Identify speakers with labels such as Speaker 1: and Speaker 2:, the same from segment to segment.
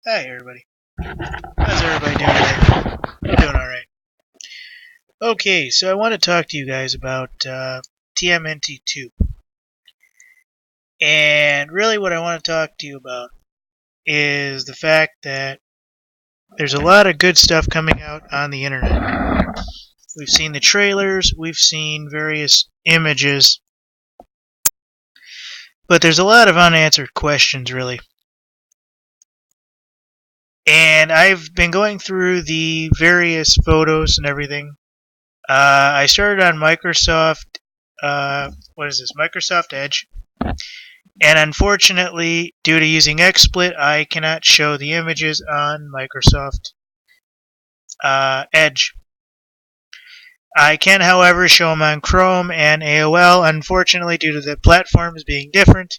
Speaker 1: Hi, everybody. How's everybody doing today? I'm doing alright. Okay, so I want to talk to you guys about TMNT2. And really, what I want to talk to you about is the fact that there's a lot of good stuff coming out on the internet. We've seen the trailers, we've seen various images, but there's a lot of unanswered questions, really. And I've been going through the various photos and everything. I started on Microsoft. What is this? Microsoft Edge. And unfortunately, due to using XSplit, I cannot show the images on Microsoft Edge. I can, however, show them on Chrome and AOL. Unfortunately, due to the platforms being different,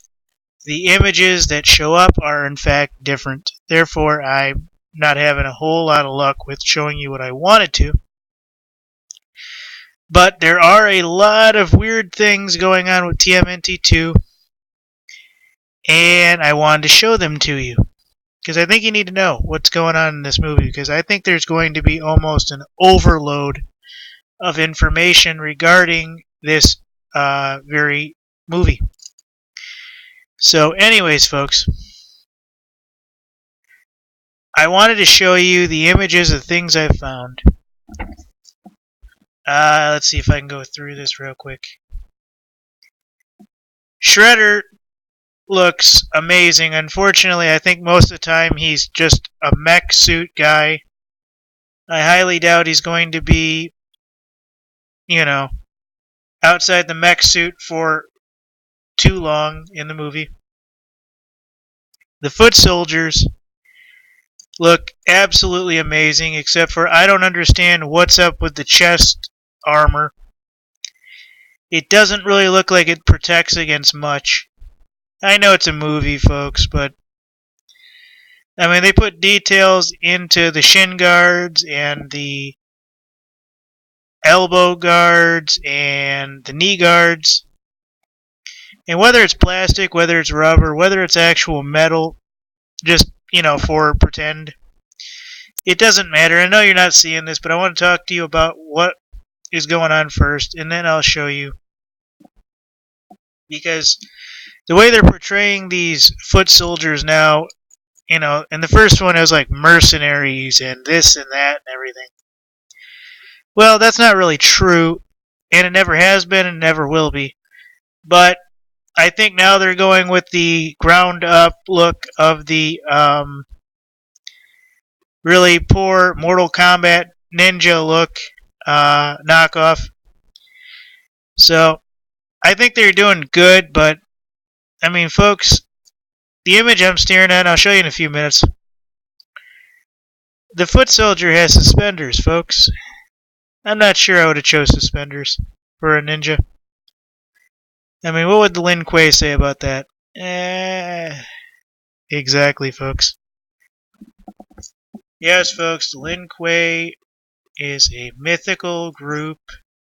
Speaker 1: the images that show up are in fact different. Therefore, I'm not having a whole lot of luck with showing you what I wanted to. But there are a lot of weird things going on with TMNT2, and I wanted to show them to you. Because I think you need to know what's going on in this movie, because I think there's going to be almost an overload of information regarding this very movie. So anyways, folks, I wanted to show you the images of things I've found. Let's see if I can go through this real quick. Shredder looks amazing. Unfortunately, I think most of the time he's just a mech suit guy. I highly doubt he's going to be, outside the mech suit for too long in the movie. The foot soldiers look absolutely amazing, except for I don't understand what's up with the chest armor. It doesn't really look like it protects against much. I know it's a movie, folks, but I mean, they put details into the shin guards and the elbow guards and the knee guards. And whether it's plastic, whether it's rubber, whether it's actual metal, just, for pretend, it doesn't matter. I know you're not seeing this, but I want to talk to you about what is going on first, and then I'll show you. Because the way they're portraying these foot soldiers now, in the first one it was like mercenaries and this and that and everything. Well, that's not really true, and it never has been and never will be. But I think now they're going with the ground up look of the really poor Mortal Kombat Ninja look knockoff. So I think they're doing good, but I mean, folks, the image I'm staring at, I'll show you in a few minutes. The foot soldier has suspenders, folks. I'm not sure I would have chose suspenders for a ninja. I mean, what would the Lin Kuei say about that? Exactly, folks. Yes, folks, the Lin Kuei is a mythical group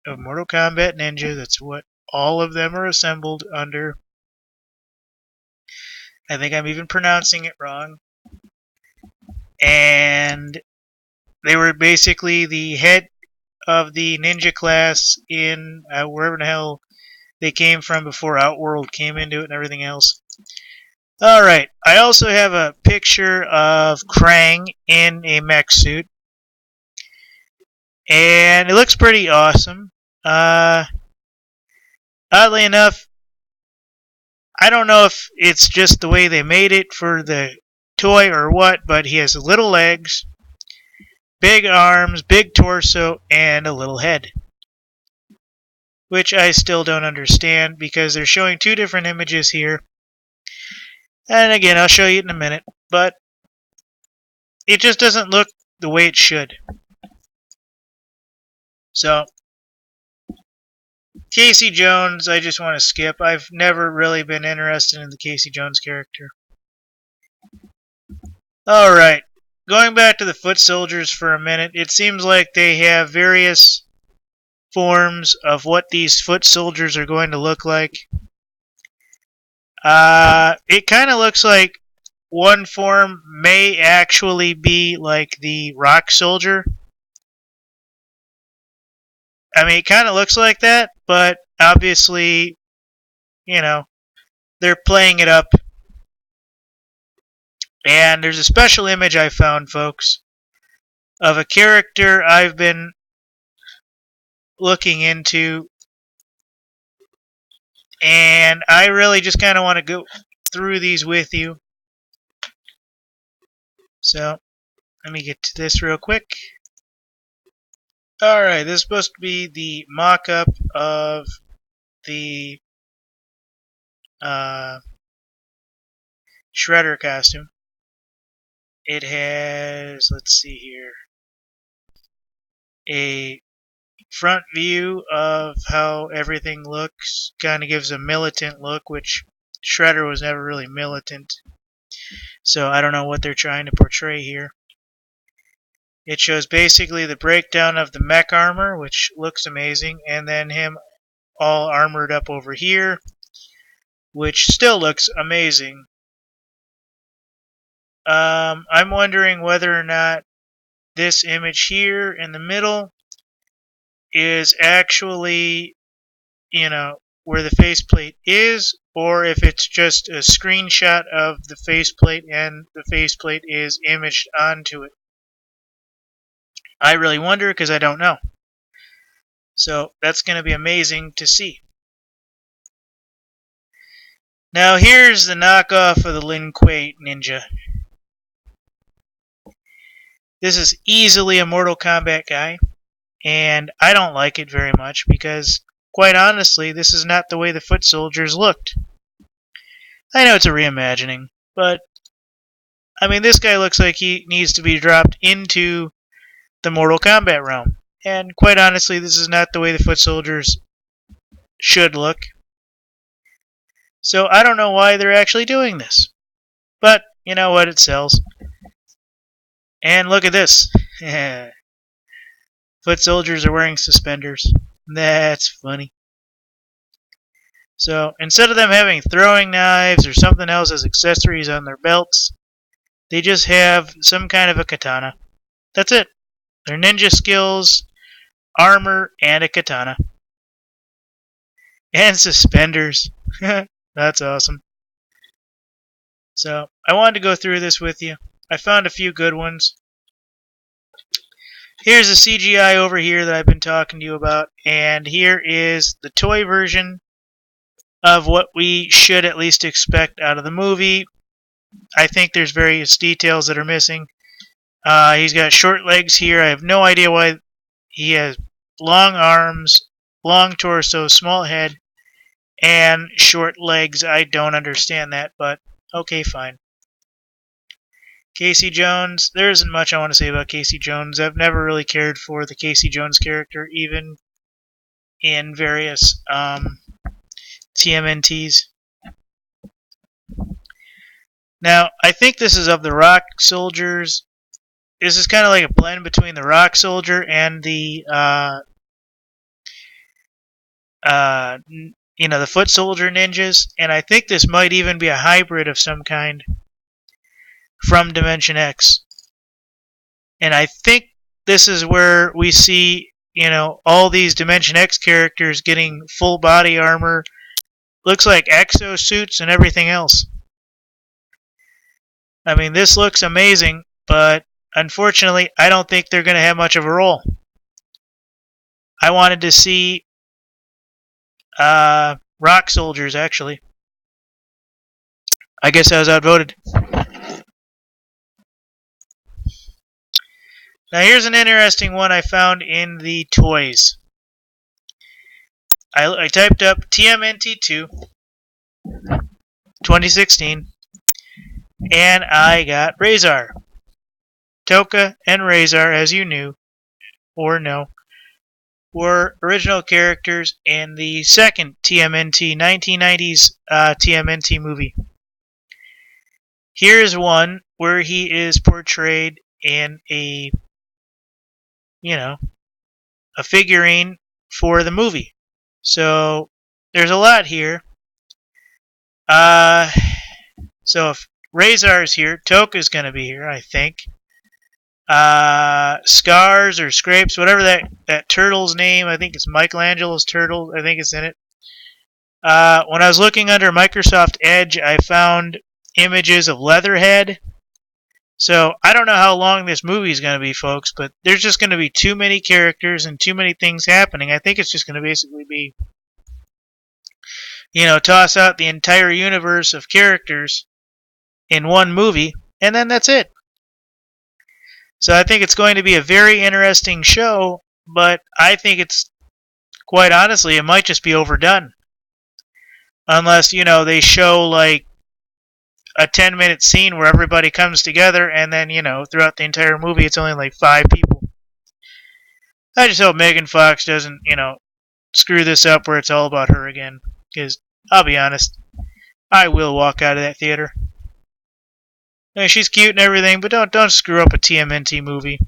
Speaker 1: of Mortal Kombat ninja. That's what all of them are assembled under. I think I'm even pronouncing it wrong. And they were basically the head of the ninja class in wherever the hell they came from before Outworld came into it and everything else. Alright, I also have a picture of Krang in a mech suit. And it looks pretty awesome. Oddly enough, I don't know if it's just the way they made it for the toy or what, but he has little legs, big arms, big torso, and a little head. Which I still don't understand because they're showing two different images here. And again, I'll show you in a minute, but it just doesn't look the way it should. So, Casey Jones, I just want to skip. I've never really been interested in the Casey Jones character. Alright, going back to the foot soldiers for a minute, it seems like they have various forms of what these foot soldiers are going to look like. It kind of looks like one form may actually be like the Rock Soldier. I mean, it kind of looks like that, but obviously, you know, they're playing it up. And there's a special image I found, folks, of a character I've been looking into, and I really just kind of want to go through these with you. So, let me get to this real quick. Alright, this is supposed to be the mock-up of the Shredder costume. It has, let's see here, a front view of how everything looks. Kind of gives a militant look, which Shredder was never really militant. So I don't know what they're trying to portray here. It shows basically the breakdown of the mech armor, which looks amazing, and then him all armored up over here, which still looks amazing. I'm wondering whether or not this image here in the middle is actually, where the faceplate is, or if it's just a screenshot of the faceplate and the faceplate is imaged onto it. I really wonder because I don't know. So that's going to be amazing to see. Now here's the knockoff of the Lin Kuei ninja. This is easily a Mortal Kombat guy, and I don't like it very much because, quite honestly, this is not the way the foot soldiers looked. I know it's a reimagining, but I mean, this guy looks like he needs to be dropped into the Mortal Kombat realm. And quite honestly, this is not the way the foot soldiers should look. So I don't know why they're actually doing this. But you know what? It sells. And look at this. Foot soldiers are wearing suspenders. That's funny. So instead of them having throwing knives or something else as accessories on their belts, they just have some kind of a katana. That's it. Their ninja skills, armor, and a katana. And suspenders. That's awesome. So I wanted to go through this with you. I found a few good ones. Here's a CGI over here that I've been talking to you about, and here is the toy version of what we should at least expect out of the movie. I think there's various details that are missing. He's got short legs here. I have no idea why he has long arms, long torso, small head, and short legs. I don't understand that, but okay, fine. Casey Jones, there isn't much I want to say about Casey Jones. I've never really cared for the Casey Jones character, even in various TMNTs. Now, I think this is of the Rock Soldiers. This is kind of like a blend between the Rock Soldier and the the Foot Soldier ninjas, and I think this might even be a hybrid of some kind from Dimension X. And I think this is where we see, all these Dimension X characters getting full body armor. Looks like exosuits and everything else. I mean, this looks amazing, but unfortunately, I don't think they're going to have much of a role. I wanted to see Rock Soldiers, actually. I guess I was outvoted. Now here's an interesting one I found in the toys. I typed up TMNT2 2016, and I got Razor. Tokka and Razor, as you knew, or know, were original characters in the second TMNT 1990s TMNT movie. Here's one where he is portrayed in a figurine for the movie. So there's a lot here. So Razor's here. Toka's going to be here, I think. Scars or Scrapes, whatever that turtle's name. I think it's Michelangelo's turtle. I think it's in it. When I was looking under Microsoft Edge, I found images of Leatherhead. So I don't know how long this movie is going to be, folks, but there's just going to be too many characters and too many things happening. I think it's just going to basically be, toss out the entire universe of characters in one movie, and then that's it. So I think it's going to be a very interesting show, but I think it's, quite honestly, it might just be overdone. Unless, they show like a 10-minute scene where everybody comes together and then, throughout the entire movie it's only like 5 people. I just hope Megan Fox doesn't, screw this up where it's all about her again. Because, I'll be honest, I will walk out of that theater. I mean, she's cute and everything, but don't screw up a TMNT movie.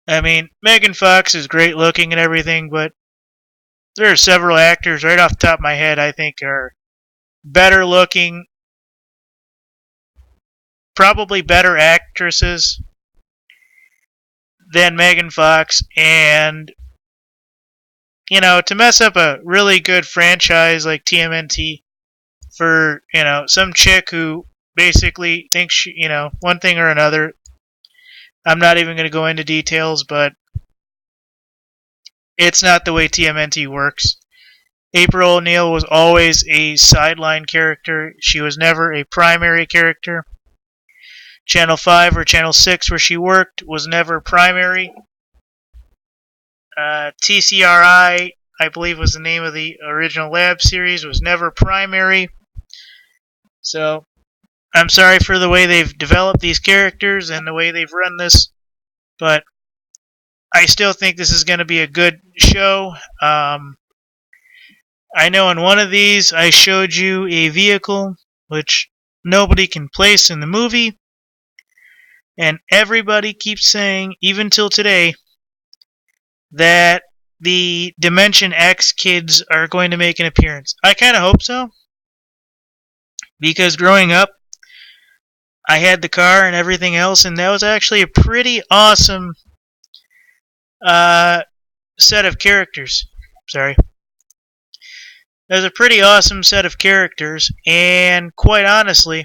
Speaker 1: I mean, Megan Fox is great looking and everything, but there are several actors right off the top of my head I think are better looking, probably better actresses than Megan Fox, and to mess up a really good franchise like TMNT for, some chick who basically thinks she, one thing or another. I'm not even going to go into details, but it's not the way TMNT works. April O'Neil was always a sideline character. She was never a primary character. Channel 5 or Channel 6 where she worked was never primary. TCRI, I believe was the name of the original Lab series, was never primary. So, I'm sorry for the way they've developed these characters and the way they've run this, but I still think this is going to be a good show. I know in one of these I showed you a vehicle which nobody can place in the movie, and everybody keeps saying, even till today, that the Dimension X kids are going to make an appearance. I kind of hope so, because growing up, I had the car and everything else, and that was actually a pretty awesome set of characters. Sorry. There's a pretty awesome set of characters, and quite honestly,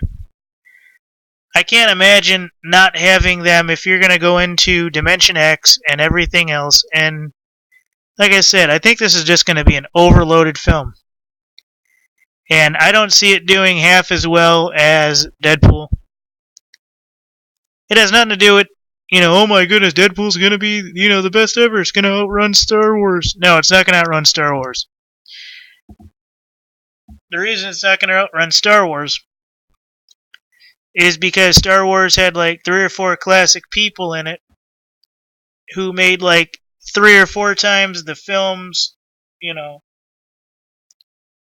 Speaker 1: I can't imagine not having them if you're going to go into Dimension X and everything else. And like I said, I think this is just going to be an overloaded film. And I don't see it doing half as well as Deadpool. It has nothing to do with, oh my goodness, Deadpool's going to be, the best ever. It's going to outrun Star Wars. No, it's not going to outrun Star Wars. The reason it's not going to outrun Star Wars is because Star Wars had like 3 or 4 classic people in it who made like 3 or 4 times the film's,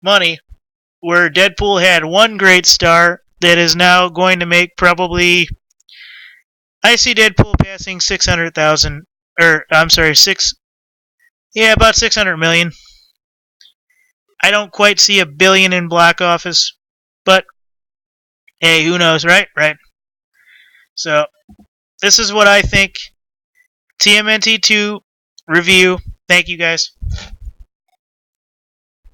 Speaker 1: money, where Deadpool had one great star that is now going to make probably, I see Deadpool passing 600,000, or I'm sorry, about 600 million. I don't quite see $1 billion in box office, but hey, who knows, right? Right. So, this is what I think. TMNT 2 review. Thank you, guys.